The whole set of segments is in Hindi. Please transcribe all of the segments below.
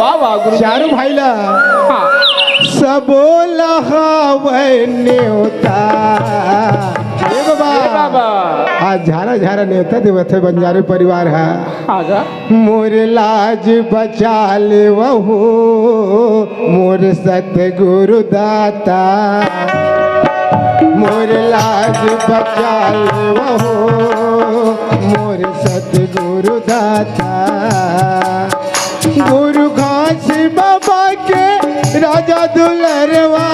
वाह वाह गुरु चारों भाई ला हाँ सबो लहावे न्योता ए बाबा आज झारा झारा न्योता देवत है बंजारे परिवार है आगा मोर लाज बचा ले वहु मोर सतगुरु दाता मोर लाज बचा ले वहु मोर सतगुरु दाता गुरु घास बाबा के राजा दुलरवा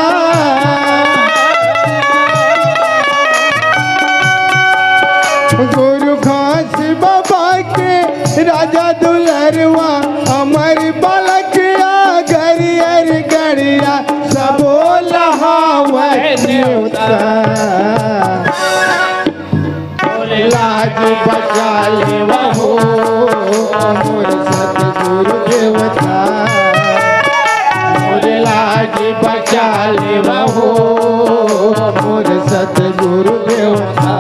गुरु घास बाबा के राजा दुलरवा अमर बालक गरियर गरिया सबो लहावे न्योता लाज बचा ले वहु मोर सतगुरु देवता मोर लाज बचा ले वहु मोर सतगुरु देवता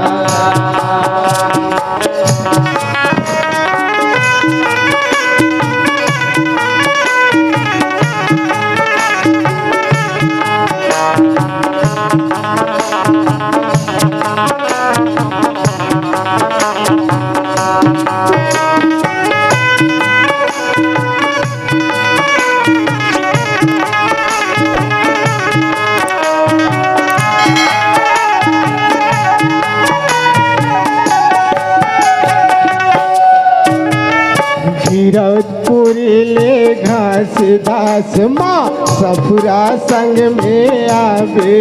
गिरौदपुरी ले घास दास माँ सफुरा संग में आवे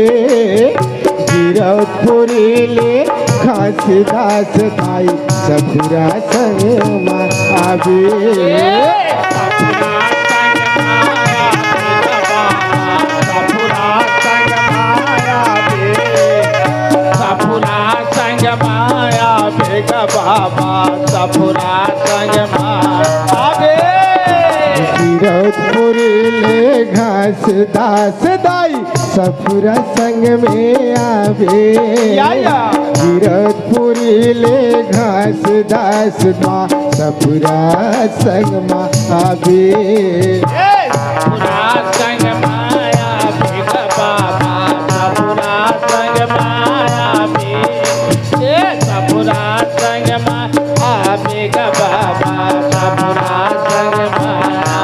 गिरौदपुरी ले घास दास भाई सफुरा संग में आवे बाबा सफुरा संग गिरौदपुरी ले घास दास दाई सफुरा संग में आवे गिरौदपुरी ले घास दास माँ सफुरा संग में आवे सफुरा संग माया बेग बाबा सफुरा संग माया बे सफुरा संग माया बेग बाबा सफुरा संग माया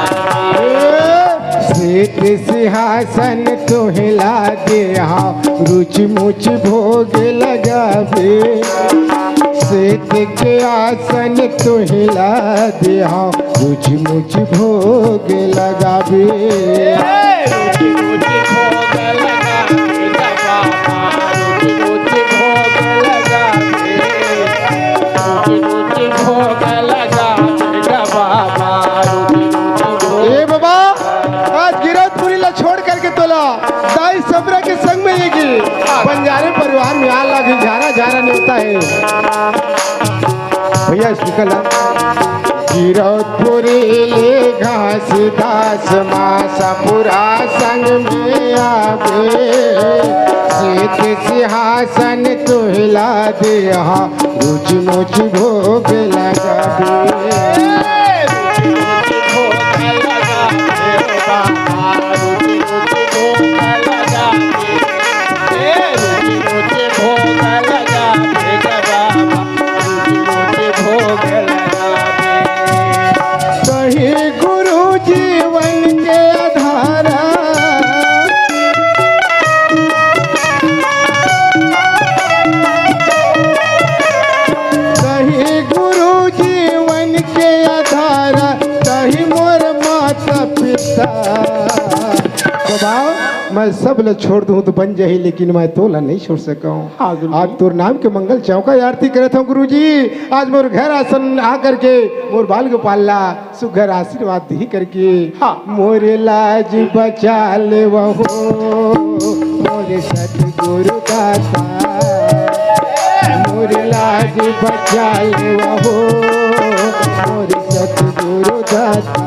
श्वेत सिंहासन तोहला दे रुचि मुच भोग लगावे श्वेत के आसन तोहला दे रुचि मुच भोग लगावे छोड़ करके तोला दाई सबरा के संग में ये बंजारे परिवार में आ लगी झारा झारा न्योता है भैया निकल गिरौदपुरी ले घास दास माँ सफुरा संग में आवे श्वेत सिंहासन तोहला दे रुचि मुच भोग लगावे मैं सब ल छोड़ दूं तो बन जाही लेकिन मैं तोला नहीं छोड़ सका हूँ आज तोर नाम के मंगल चौका आरती करे था गुरु जी आज मोर घर आसन आ करके मोर बाल गोपाल ला सुघर आशीर्वाद दी करके मोरे लाज बचा ले वहो मोरे सतगुरु दाता मोरे लाज बचा ले वहो मोरे सतगुरु दाता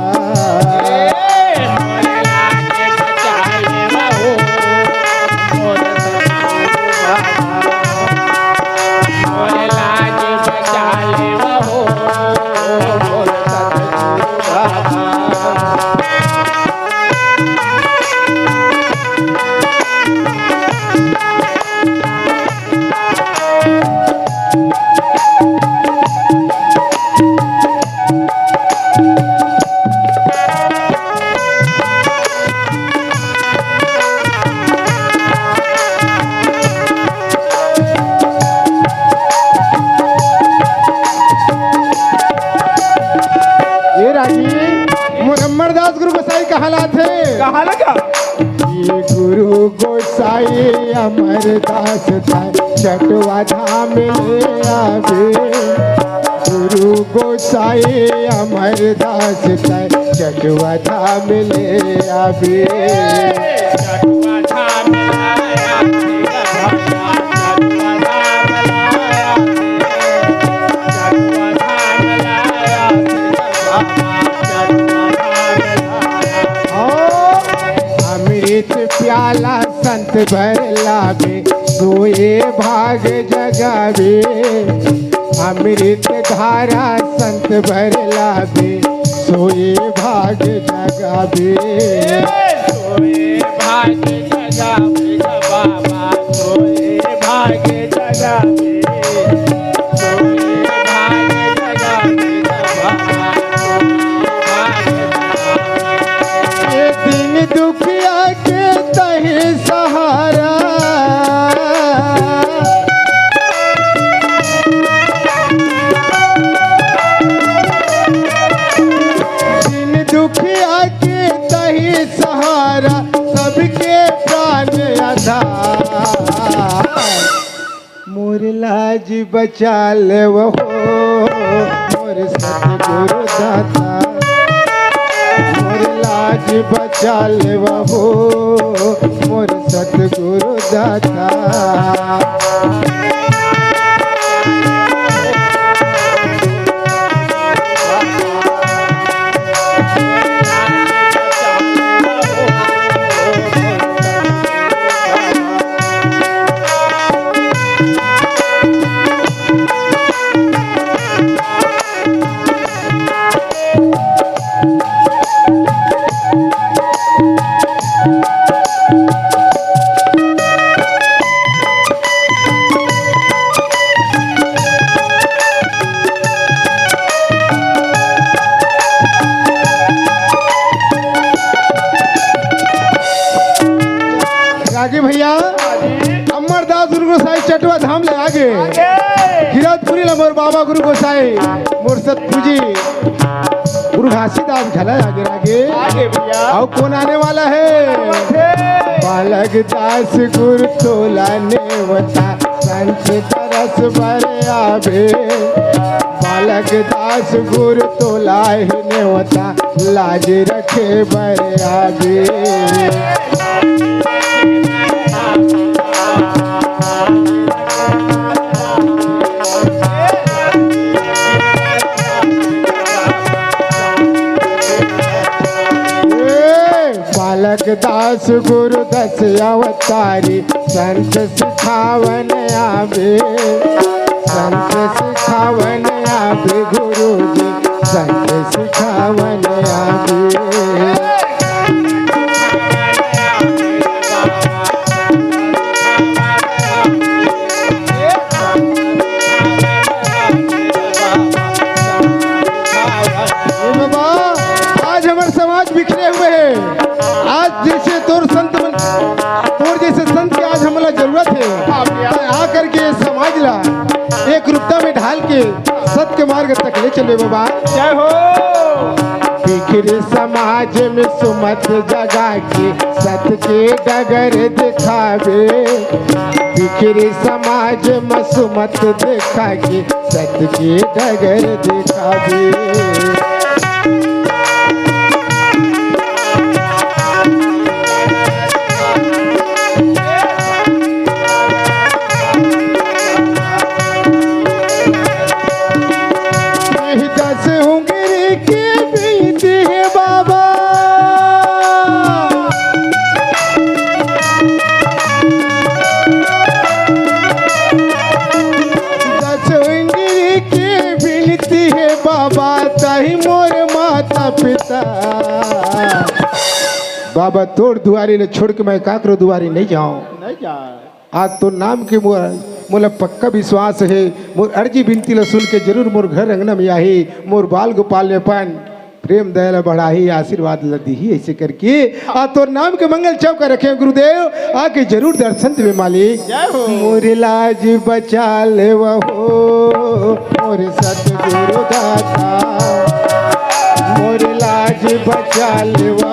कहाँ लगा? ये गुरु गोसाई अमरदास था चटवा धाम ले आवे। गुरु गोसाई अमरदास था चटवा धाम ले आवे। चटुआ धाम लाया तेरा बाबा, चटुआ धाम लाया, चटुआ धाम लाया तेरा बाबा, चटुआ धाम लाया। अमृत प्याला संत भर लावे सोए भाग जगावे। अमृत धारा संत भर लावे सोए भाग जगावे। सोए भाग जगावे बाबा, सोए भाग जगावे, सोए भाग जगावे बाबा, सोए भाग जगावे। ये दिन दुखिया के तहे सहारा। दिन दुखिया के तहे सहारा सबके प्राण आधार। मोर लाज बचा ले वो मोर सतगुरु दाता। मोर लाज बचा ले वो मोर सतगुरु दाता। आगे भैया अमरदास गुरु गोसाई चटवा धाम ले आगे गिरतपुरी ला मोर बाबा गुरु गोसाई मोर सतपुजी गुरु घासीदास झला आगे आगे भैया और कौन आने वाला है? बालक दास गुरु तोला नेवता संत तरस भर आवे। बालक दास गुरु तोला नेवता लाज रखे भर आवे। बालक दास गुरु दस अवतारी संत सिखावन आवे। संत सिखावन आवे गुरु जी संत सिखावन आवे। आज हमारे समाज बिखरे हुए हैं। आज जैसे तोर जैसे संत की आज हमारा जरूरत है। आकर के समाज ला एक रूपता में ढाल के सत्य मार्ग तक ले चले बाबा। जय हो। बिखरे समाज में सुमत जगा के सत्य के डगर दिखावे। बिखरे समाज में सुमत दिखा के सत्य के डगर दिखावे। दस उंगली के बीच है बाबा। दस उंगली के बीच है बाबा ताही मोर माता पिता। बाबा तोड़ दुआरी ने छोड़ के मैं काकरो दुआरी नहीं जाऊं। नहीं जा। आज तो नाम के मोला पक्का विश्वास है। मोर अर्जी बिनती ला सुन के जरूर मोर घर अंगना में आही। मोर बाल गोपाल ने पान प्रेम दया बढ़ाही आशीर्वाद ला दी ऐसे करके आ तोर नाम के मंगल चौका रखे गुरुदेव। आके जरूर दर्शन देवे मालिक। जय हो। मोर लाज बचा ले वो मोर सतगुरु दाता। मोर लाज बचा ले वो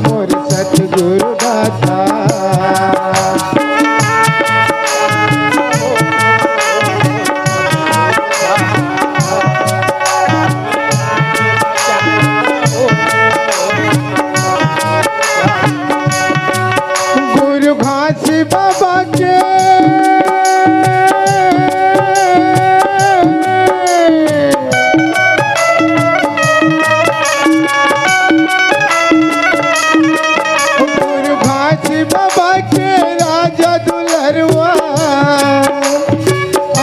मोर सतगुरु दाता। गुरु घास बाबा के बाबा के राजा दुलरवा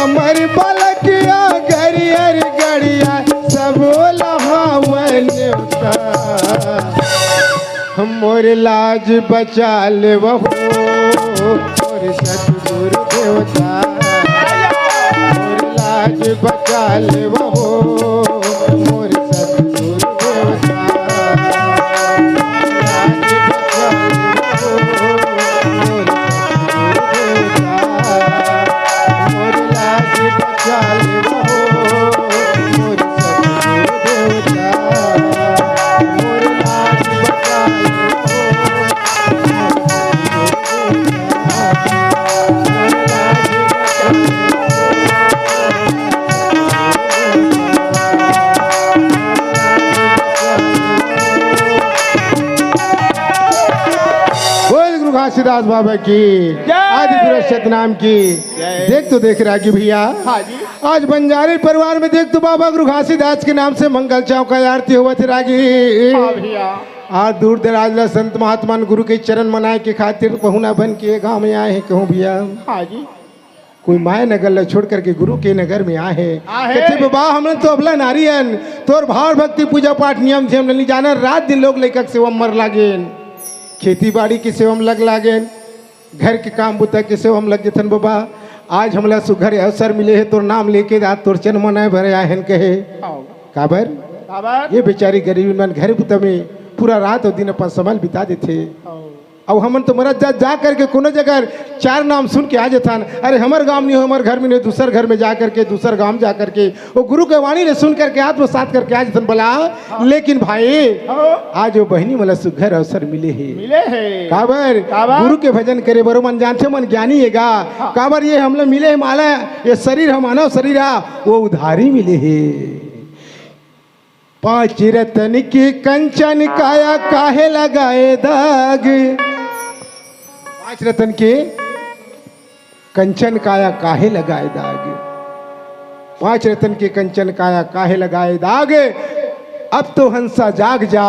अमर बलकिया गरियर गड़िया सब लहावन मोर लाज बचा ले बहू मोर सतगुरु देवता। मोर लाज बचा ले बहू मोर सतगुरु देवता। घासीदास बाबा की आदि पुरुष सतनाम की। देख तो देख रहा कि भैया आज बंजारी परिवार में देख तो बाबा गुरु घासीदास के नाम से मंगल चौका आरती हुआ थे रागी। आज दूर दराज ला संत महात्मा गुरु के चरण मनाए के खातिर पहुना बन के गाँव में आए हैं। कहूँ भैया कोई माया नगर ला छोड़ करके गुरु के नगर में आए हैं। बाबा हमने तो अबला नारियन तोर भाव भक्ति पूजा पाठ नियम से हमने जाना। रात दिन लोग लेकर सेवा मर लागे, खेती बाड़ी की सेवा में लग लागे, घर के काम बुता के सेवा में लग जतन। बाबा आज हमला सुघर अवसर मिले है तोर नाम लेके आज तोर चन मनाए भरे आहन कहे काबर ये बेचारी गरीबी मन घर बुता में पूरा रात और दिन अपन समय बिता देते। अब हमन तो मरद जा करके कोनो जगह चार नाम सुन के आ जथान। अरे हमार गांव नहीं हो, हमारे घर में नहीं, दूसर घर में जा करके दूसर गांव जा करके वो गुरु के वाणी ने सुन करके आत्मसात करके आ जथान बोला। लेकिन भाई आज वो बहनी मला सुघर अवसर मिले है काबर गुरु के भजन करे बरो मन जानते मन ज्ञानी हैगा काबर ये हम लोग मिले है माला ये शरीर हम मानव शरीर वो उधारी मिले है। पांच रतन की कंचन काया काहे लगाए दाग। पांच रतन के कंचन काया काहे लगाए दाग। पांच रतन के कंचन काया काहे लगाए दाग। अब तो हंसा जाग जा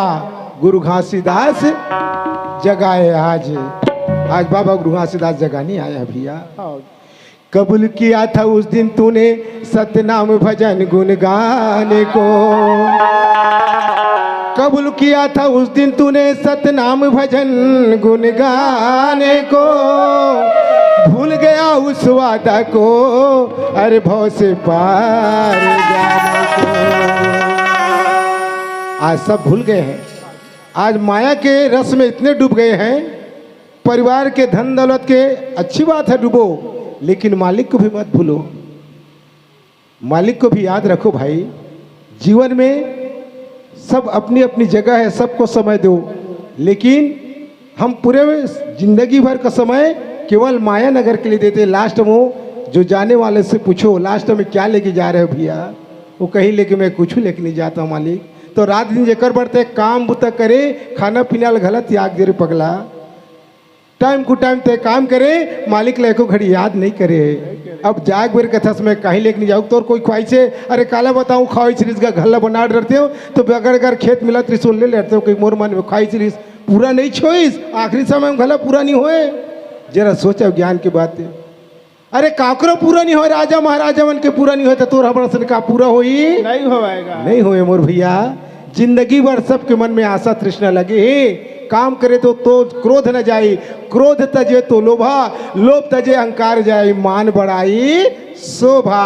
गुरु घासीदास जगाए आज। आज बाबा गुरु घासीदास जगाने आया भैया। कबूल किया था उस दिन तूने सतनाम भजन गुण गाने को। कबूल किया था उस दिन तूने सतनाम भजन गुण गाने को। भूल गया उस वादा को अरे भव से पार जाने को। आज सब भूल गए हैं। आज माया के रस में इतने डूब गए हैं। परिवार के धन दौलत के अच्छी बात है डूबो, लेकिन मालिक को भी मत भूलो। मालिक को भी याद रखो भाई। जीवन में सब अपनी अपनी जगह है, सबको समय दो, लेकिन हम पूरे जिंदगी भर का समय केवल माया नगर के लिए देते। लास्ट में जो जाने वाले से पूछो लास्ट में क्या लेके जा रहे हो भैया, वो कहीं लेके मैं कुछ लेके नहीं जाता मालिक। तो रात दिन जेकर बढ़ते काम बुता करे, खाना पीना गलत त्याग दे रे पगला। टाइम को टाइम तय काम करे, मालिक लेको घड़ी याद नहीं करे। अब जाग बेर कथा से मैं कहीं लेके नहीं जाऊँ तो कोई ख्वाहिश है अरे काला बताऊँ ख्वाहिश रिस का घल्ला बना डरते हो तो बगड़ कर खेत मिला त्रिशूल ले लेते हो। कोई मोर मन में ख्वाहिश रिस पूरा नहीं छोइस आखिरी समय में घल्ला पूरा नहीं होए। जरा सोचा ज्ञान की बात है। अरे काकरो पूरा नहीं हो, राजा महाराजा मन के पूरा नहीं हो तो तोर हमारा सन का पूरा होई नहीं होएगा। नहीं होए मोर भैया। जिंदगी भर सबके मन में आशा तृष्णा लगे है। काम करे तो क्रोध न जाए, क्रोध तजे तो लोभा, लोभ तजे अहंकार जाए, मान बढ़ाई शोभा।